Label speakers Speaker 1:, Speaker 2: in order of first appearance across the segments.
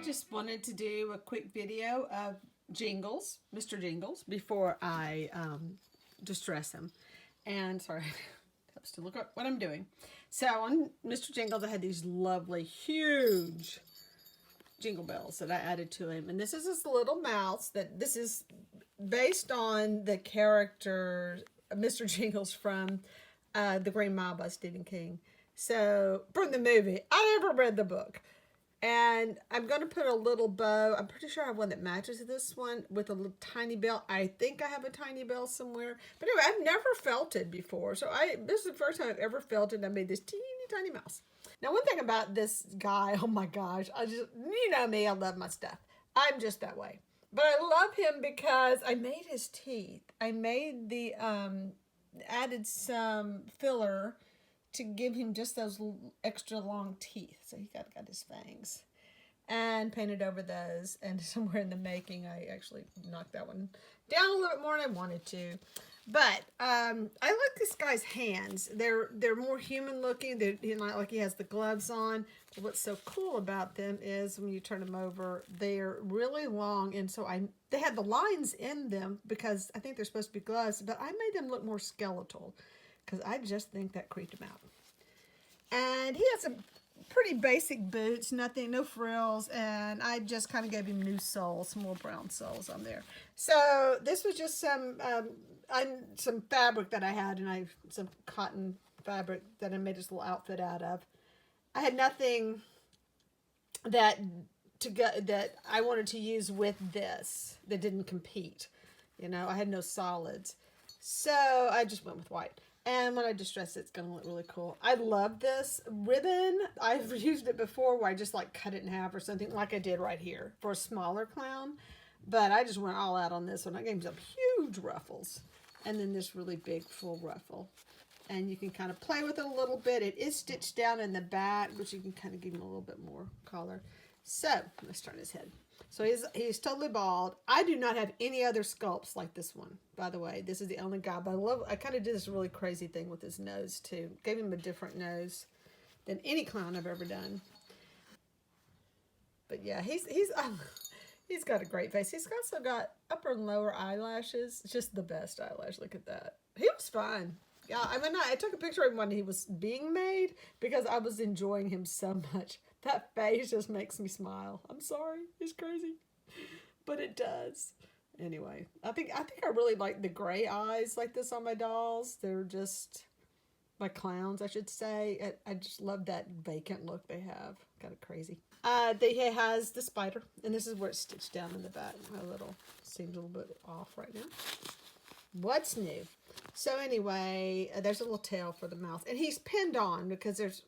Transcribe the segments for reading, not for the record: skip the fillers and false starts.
Speaker 1: just wanted to do a quick video of Jingles, Mr. Jingles, before I distress him. And sorry, helps to look up what I'm doing. So on Mr. Jingles, I had these lovely, huge jingle bells that I added to him. And this is this little mouse that this is based on the character Mr. Jingles from The Green Mile by Stephen King. So from the movie, I never read the book. And I'm going to put a little bow. I'm pretty sure I have one that matches this one with a little tiny bell. I think I have a tiny bell somewhere. But anyway, I've never felted before. So this is the first time I've ever felted. I made this teeny tiny mouse. Now, one thing about this guy, oh my gosh, you know me, I love my stuff. I'm just that way. But I love him because I made his teeth. I made the, added some filler to give him just those extra long teeth. So he got his fangs. And painted over those. And somewhere in the making, I actually knocked that one down a little bit more than I wanted to. But I like this guy's hands. They're more human looking. They're not like he has the gloves on. But what's so cool about them is when you turn them over, they're really long. And so they had the lines in them because I think they're supposed to be gloves. But I made them look more skeletal, because I just think that creeped him out. And he has some pretty basic boots, no frills, and I just kind of gave him new soles, some more brown soles on there. So this was just some fabric that I had, and some cotton fabric that I made this little outfit out of. I had nothing that I wanted to use with this that didn't compete. You know, I had no solids. So I just went with white. And when I distress it, it's going to look really cool. I love this ribbon. I've used it before where I just like cut it in half or something like I did right here for a smaller clown. But I just went all out on this one. I gave him some huge ruffles. And then this really big full ruffle. And you can kind of play with it a little bit. It is stitched down in the back, but you can kind of give him a little bit more color. So let's turn his head. So he's totally bald. I do not have any other sculpts like this one, by the way. This is the only guy. But I kind of did this really crazy thing with his nose, too. Gave him a different nose than any clown I've ever done. But yeah, he's got a great face. He's also got upper and lower eyelashes. It's just the best eyelash. Look at that. He was fine. Yeah, I took a picture of him when he was being made because I was enjoying him so much. That face just makes me smile. I'm sorry. It's crazy. But it does. Anyway, I think I really like the gray eyes like this on my dolls. They're just my clowns, I should say. I just love that vacant look they have. Kind of crazy. He has the spider, and this is where it's stitched down in the back. Seems a little bit off right now. What's new? So anyway, there's a little tail for the mouth. And he's pinned on because I've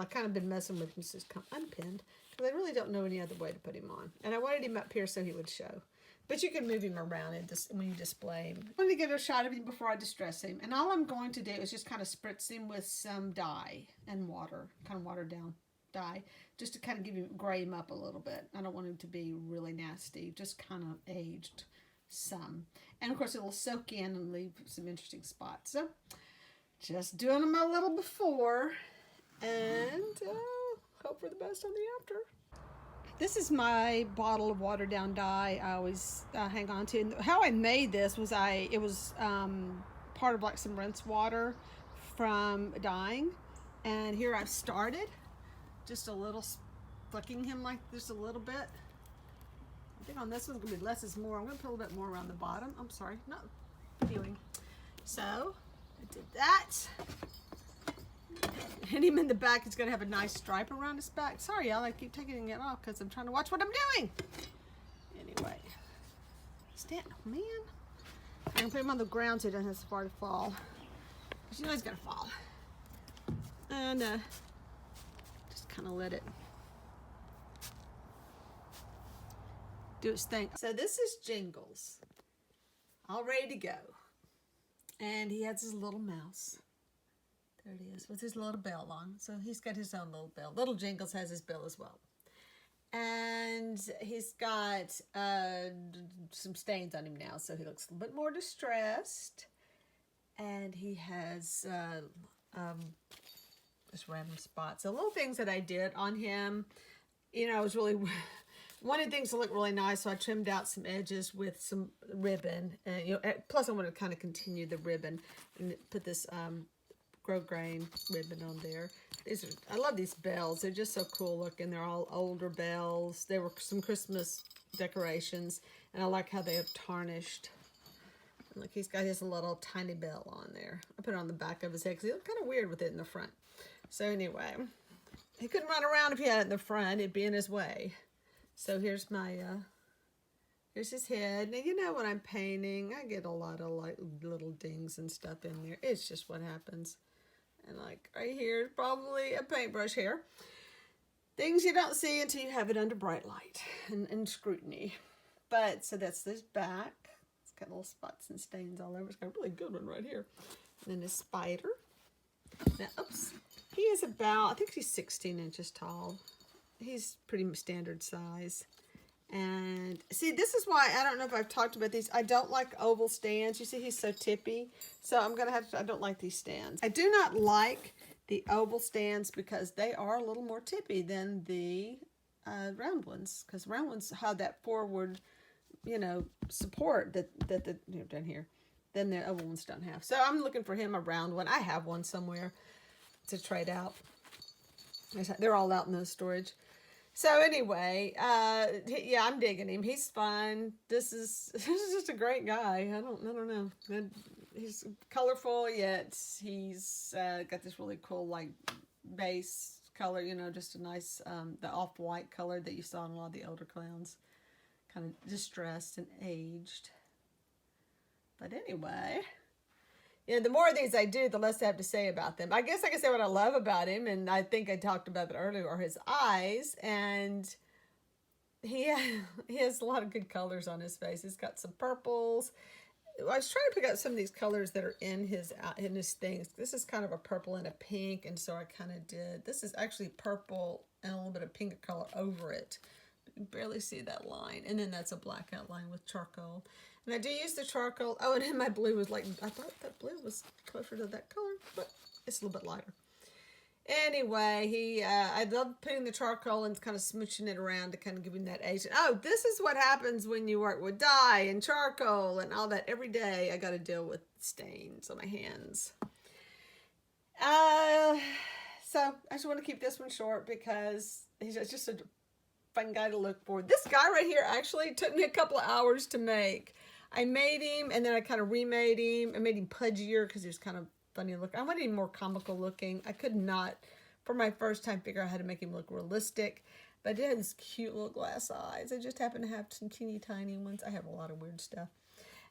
Speaker 1: kind of been messing with him since he's unpinned. Because I really don't know any other way to put him on. And I wanted him up here so he would show. But you can move him around when you display him. I want to get a shot of him before I distress him. And all I'm going to do is just kind of spritz him with some dye and water. Kind of watered down dye. Just to kind of gray him up a little bit. I don't want him to be really nasty. Just kind of aged some. And of course it'll soak in and leave some interesting spots. So just doing them a little before and hope for the best on the after. This is my bottle of watered down dye I always hang on to. And how I made this was it was part of like some rinse water from dyeing. And here I've started just a little flicking him like this a little bit. I think on this one's going to be less is more. I'm going to put a little bit more around the bottom. I'm sorry, not viewing. So, I did that. Hit him in the back. He's going to have a nice stripe around his back. Sorry, y'all. I keep taking it off because I'm trying to watch what I'm doing. Anyway. Oh, man. I'm going to put him on the ground so he doesn't have so far to fall. Because you know he's going to fall. And just kind of let it do its thing. So this is Jingles, all ready to go. And he has his little mouse. There it is, with his little bell on. So he's got his own little bell. Little Jingles has his bell as well. And he's got some stains on him now, so he looks a little bit more distressed. And he has just random spots. So little things that I did on him. You know, I was really wanted things to look really nice, so I trimmed out some edges with some ribbon. And, you know, plus I want to kind of continue the ribbon and put this grosgrain ribbon on there. These are, I love these bells. They're just so cool looking. They're all older bells. They were some Christmas decorations, and I like how they have tarnished. And look, he's got his little tiny bell on there. I put it on the back of his head because he looked kind of weird with it in the front. So anyway, he couldn't run around if he had it in the front. It'd be in his way. So here's my, here's his head. Now, you know, when I'm painting, I get a lot of like little dings and stuff in there. It's just what happens. And like right here is probably a paintbrush hair. Things you don't see until you have it under bright light and scrutiny. But, so that's this back. It's got little spots and stains all over. It's got a really good one right here. And then this spider. Now, oops. He is about, I think he's 16 inches tall. He's pretty standard size. And see, this is why, I don't know if I've talked about these. I don't like oval stands. You see, he's so tippy. So I'm going to have to, I don't like these stands. I do not like the oval stands because they are a little more tippy than the round ones. Because round ones have that forward, you know, support that the, you know, down here. Then the oval ones don't have. So I'm looking for him a round one. I have one somewhere to trade out. They're all out in the storage. So anyway, yeah, I'm digging him. He's fun. This is just a great guy. I don't know. He's colorful, yet he's got this really cool like base color. You know, just a nice the off-white color that you saw in a lot of the older clowns. Kind of distressed and aged. But anyway, you know, the more of these I do, the less I have to say about them. I guess I can say what I love about him, and I think I talked about it earlier, are his eyes. And he has a lot of good colors on his face. He's got some purples. I was trying to pick out some of these colors that are in his things. This is kind of a purple and a pink, and so I kind of did. This is actually purple and a little bit of pink color over it. You can barely see that line. And then that's a black outline with charcoal. And I do use the charcoal. Oh, and then my blue was like, I thought that blue was closer to that color, but it's a little bit lighter. Anyway, I love putting the charcoal and kind of smooching it around to kind of give him that age. Oh, this is what happens when you work with dye and charcoal and all that. Every day I got to deal with stains on my hands. So I just want to keep this one short because he's just a fun guy to look for. This guy right here actually took me a couple of hours to make. I made him, and then I kind of remade him. I made him pudgier because he was kind of funny looking. I wanted him more comical looking. I could not, for my first time, figure out how to make him look realistic. But I did have these cute little glass eyes. I just happen to have some teeny tiny ones. I have a lot of weird stuff.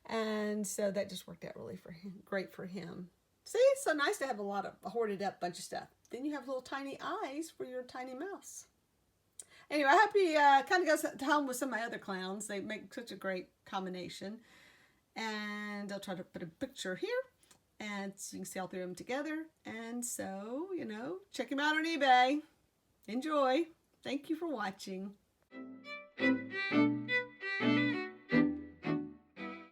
Speaker 1: And so that just worked out really for him, great for him. See, it's so nice to have a hoarded up bunch of stuff. Then you have little tiny eyes for your tiny mouse. Anyway, I hope you kind of goes home with some of my other clowns. They make such a great combination. And I'll try to put a picture here. And so you can see all three of them together. And so, you know, check them out on eBay. Enjoy. Thank you for watching.